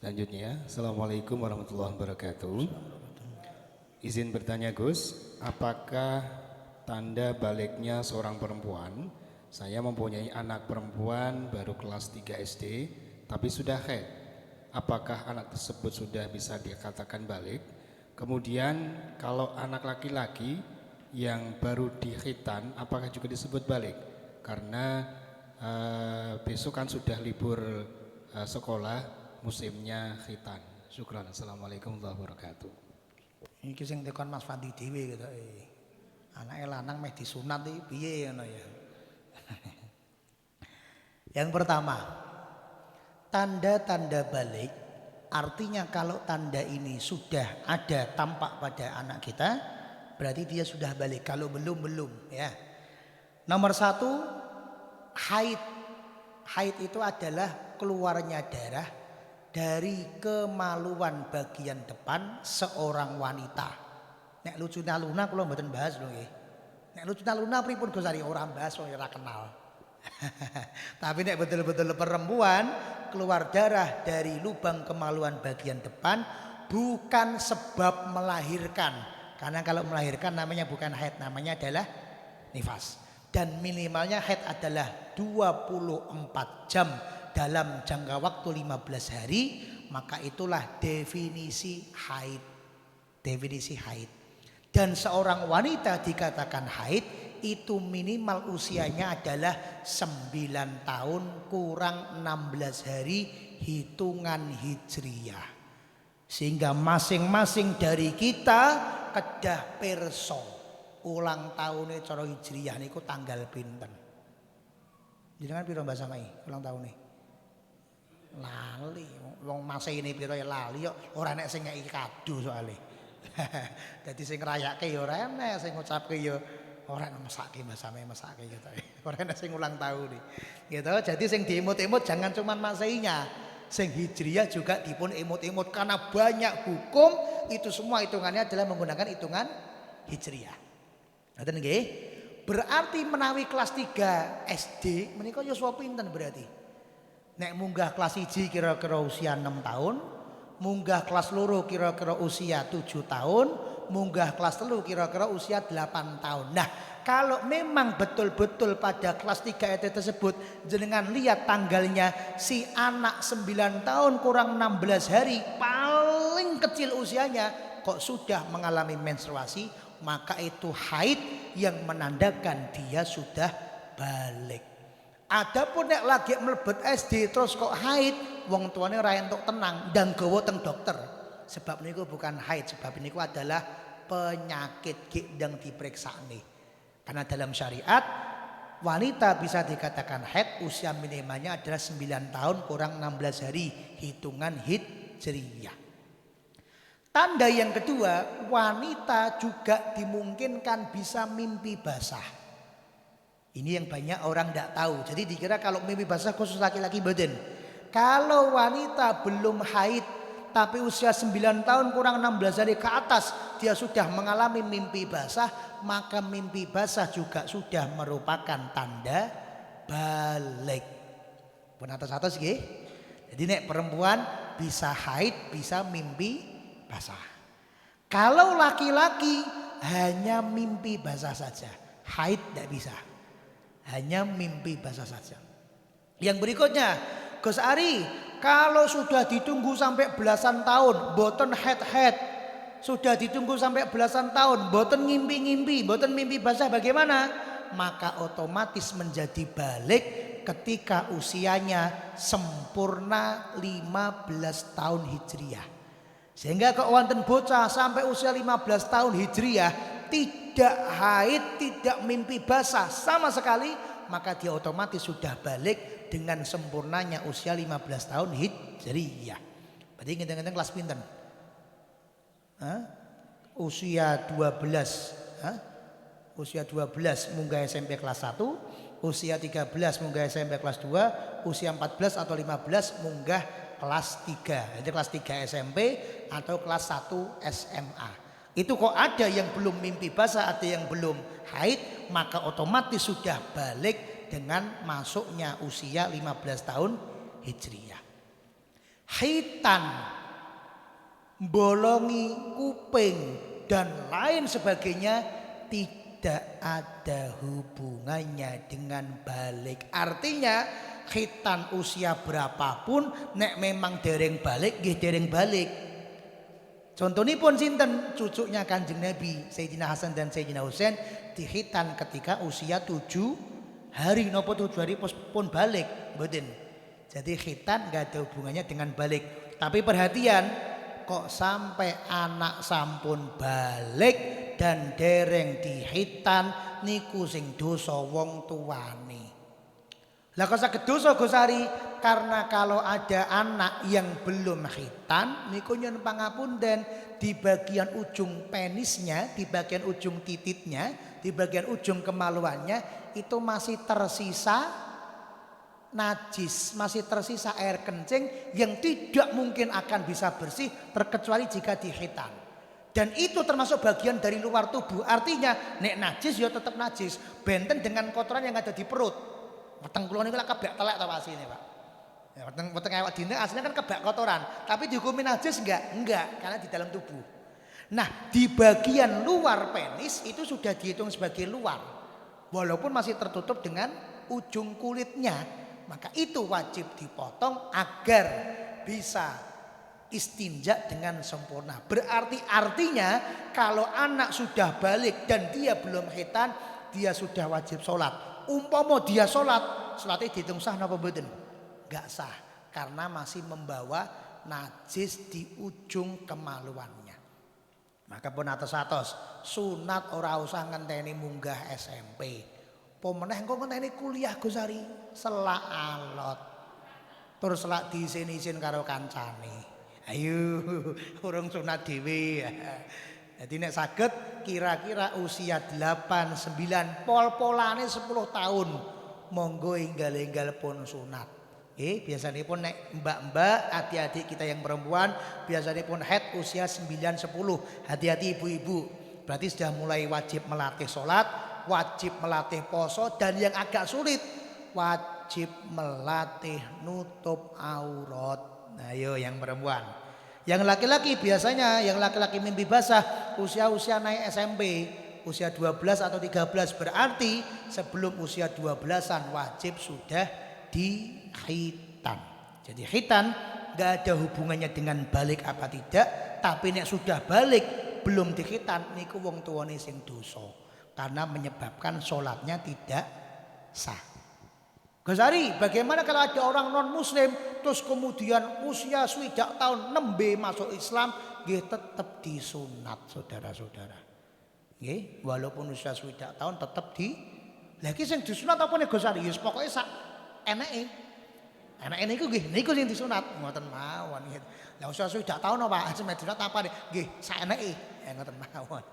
Selanjutnya, Assalamualaikum warahmatullahi wabarakatuh. Izin bertanya Gus, apakah tanda baliknya seorang perempuan, saya mempunyai anak perempuan baru kelas 3 SD, tapi sudah haid. Apakah anak tersebut sudah bisa dikatakan balik? Kemudian kalau anak laki-laki yang baru dikhitan, apakah juga disebut balik? Karena besok kan sudah libur sekolah, musimnya khitan. Syukran. Assalamualaikum warahmatullahi wabarakatuh. Iki sing tekon Mas Fandi dhewe gitu. Anake lanang meh disunat iki piye ngono ya. Yang pertama, tanda-tanda balik artinya kalau tanda ini sudah ada tampak pada anak kita, berarti dia sudah balik. Kalau belum ya. Nomor satu, haid. Haid itu adalah keluarnya darah dari kemaluan bagian depan seorang wanita. Nek lucuna luna kula mboten bahas lho nggih. Nek lucuna luna pripun Gus Ari ora bahas wong ora kenal. Tapi nek betul-betul perempuan keluar darah dari lubang kemaluan bagian depan bukan sebab melahirkan. Karena kalau melahirkan namanya bukan haid, namanya adalah nifas. Dan minimalnya haid adalah 24 jam dalam jangka waktu 15 hari, maka itulah definisi haid. Definisi haid. Dan seorang wanita dikatakan haid itu minimal usianya adalah 9 tahun kurang 16 hari hitungan hijriyah. Sehingga masing-masing dari kita kedah perso ulang tahunnya cara hijriyah niku tanggal pinten. Jenengan piro Mbak Samai ulang tahunnya? Lali, wong masa ini piro ya lali kok ora nek sing ngeki kado soalé. Dadi sing ngrayake ya ora enek, sing ngucapke ya ora mesake masame mesake gitu. Ora enek sing ulang tahun gitu. Jadi sing diimut-imut jangan cuman masainya. Sing hijriyah juga dipun imut-imut karena banyak hukum itu semua hitungannya adalah menggunakan hitungan hijriyah. Ngoten nggih? Berarti menawi kelas 3 SD menika yuswa pinten berarti? Nek munggah kelas 1 kira-kira usia 6 tahun, munggah kelas loro kira-kira usia 7 tahun, munggah kelas 3 kira-kira usia 8 tahun. Nah, kalau memang betul-betul pada kelas 3 SD tersebut jenengan lihat tanggalnya si anak 9 tahun kurang 16 hari paling kecil usianya kok sudah mengalami menstruasi, maka itu haid yang menandakan dia sudah balik. Adapun nek lagi mlebet SD terus kok haid, wong tuane ora entuk tenang ndang gawa teng dokter. Sebab niku bukan haid, sebab niku adalah penyakit gek ndang diperiksane. Karena dalam syariat wanita bisa dikatakan haid usia minimalnya adalah 9 tahun kurang 16 hari hitungan hijriyah. Tanda yang kedua, wanita juga dimungkinkan bisa mimpi basah. Ini yang banyak orang tidak tahu. Jadi dikira kalau mimpi basah khusus laki-laki badan. Kalau wanita belum haid tapi usia 9 tahun kurang 16 hari ke atas dia sudah mengalami mimpi basah, maka mimpi basah juga sudah merupakan tanda balik. Pun atas-atas nggih. Jadi nek perempuan bisa haid, bisa mimpi basah. Kalau laki-laki hanya mimpi basah saja, haid tidak bisa. Hanya mimpi basah saja. Yang berikutnya, Gus Ari, kalau sudah ditunggu sampai belasan tahun, boten head, sudah ditunggu sampai belasan tahun, boten ngimpi-ngimpi, boten mimpi basah, bagaimana? Maka otomatis menjadi balik ketika usianya sempurna 15 tahun hijriyah. Sehingga kok wonten bocah sampai usia 15 tahun hijriyah tidak haid, tidak mimpi basah sama sekali, maka dia otomatis sudah balik dengan sempurnanya usia 15 tahun hijriyah. Berarti ngeten-ngeten kelas pinten? Usia 12, usia 12 munggah SMP kelas 1, usia 13 munggah SMP kelas 2, usia 14 atau 15 munggah kelas 3. Jadi kelas 3 SMP atau kelas 1 SMA. Itu kok ada yang belum mimpi basah, ada yang belum haid, maka otomatis sudah balik dengan masuknya usia 15 tahun hijriyah. khitan, bolongi kuping dan lain sebagainya tidak ada hubungannya dengan balik. Artinya khitan usia berapapun nek memang dereng balik nggih dereng balik. Contohipun sinten? Cucunya Kanjeng Nabi Sayyidina Hasan dan Sayyidina Husain dikhitan ketika usia 7 hari nopo 7 hari pun balik mboten. Jadi khitan enggak ada hubungannya dengan balik. Tapi perhatian, kok sampai anak sampun balik dan dereng dikhitan niku sing dosa wong tuane. Lah kok saged dosa Gusari? Karena kalau ada anak yang belum khitan niku nyun pangapunten, di bagian ujung penisnya, di bagian ujung tititnya, di bagian ujung kemaluannya itu masih tersisa najis, masih tersisa air kencing yang tidak mungkin akan bisa bersih terkecuali jika dikhitan. Dan itu termasuk bagian dari luar tubuh. Artinya nek najis ya tetap najis, benten dengan kotoran yang ada di perut. Weteng kula niku lak kebak telek ta asline, Pak. Ya weteng awak dine aslinya kan kebak kotoran, tapi dihukumi najis enggak, karena di dalam tubuh. Nah, di bagian luar penis itu sudah dihitung sebagai luar. Walaupun masih tertutup dengan ujung kulitnya, maka itu wajib dipotong agar bisa istinja dengan sempurna. Berarti artinya kalau anak sudah balik dan dia belum khitan, dia sudah wajib sholat. Umpama dia sholat, sholatnya dihitung sah napa mboten? Enggak sah karena masih membawa najis di ujung kemaluannya. Maka pun atos-atos sunat ora usah ngenteni munggah SMP. Pemeneh engko ngenteni kuliah Gusari, selak alot. Terus selak diisin-isin karo kancane. Ayo urung sunat dhewe. Jadi nek saged kira-kira usia 8, 9, pol-polane 10 tahun monggo enggal-enggal pun sunat. Biasanya pun nek mbak-mbak adik-adik kita yang perempuan biasanya pun haid usia 9, 10. Hati-hati ibu-ibu. Berarti sudah mulai wajib melatih sholat, wajib melatih poso, dan yang agak sulit wajib melatih nutup aurat. Nah yo yang perempuan. Yang laki-laki biasanya yang laki-laki mimpi basah usia-usia naik SMP, usia 12 atau 13, berarti sebelum usia 12-an wajib sudah dikhitan. Jadi khitan gak ada hubungannya dengan balik apa tidak, tapi nek sudah balik belum dikhitan niku wong tuwane sing dosa karena menyebabkan sholatnya tidak sah. Gusari, bagaimana kalau ada orang non muslim terus kemudian usia swidak tahun nembe masuk Islam, nggih tetap disunat saudara-saudara. Nggih, walaupun usia swidak tahun tetap di. Lagi sing disunat apa nih Gusari? Yes, pokoknya sak eneke. Eneke niku nggih, niku sing disunat, ngoten mawon nggih. Lah usia swidak tahun apa? Ajeng disunat apa nih? Nggih, sak eneke, ngoten mawon.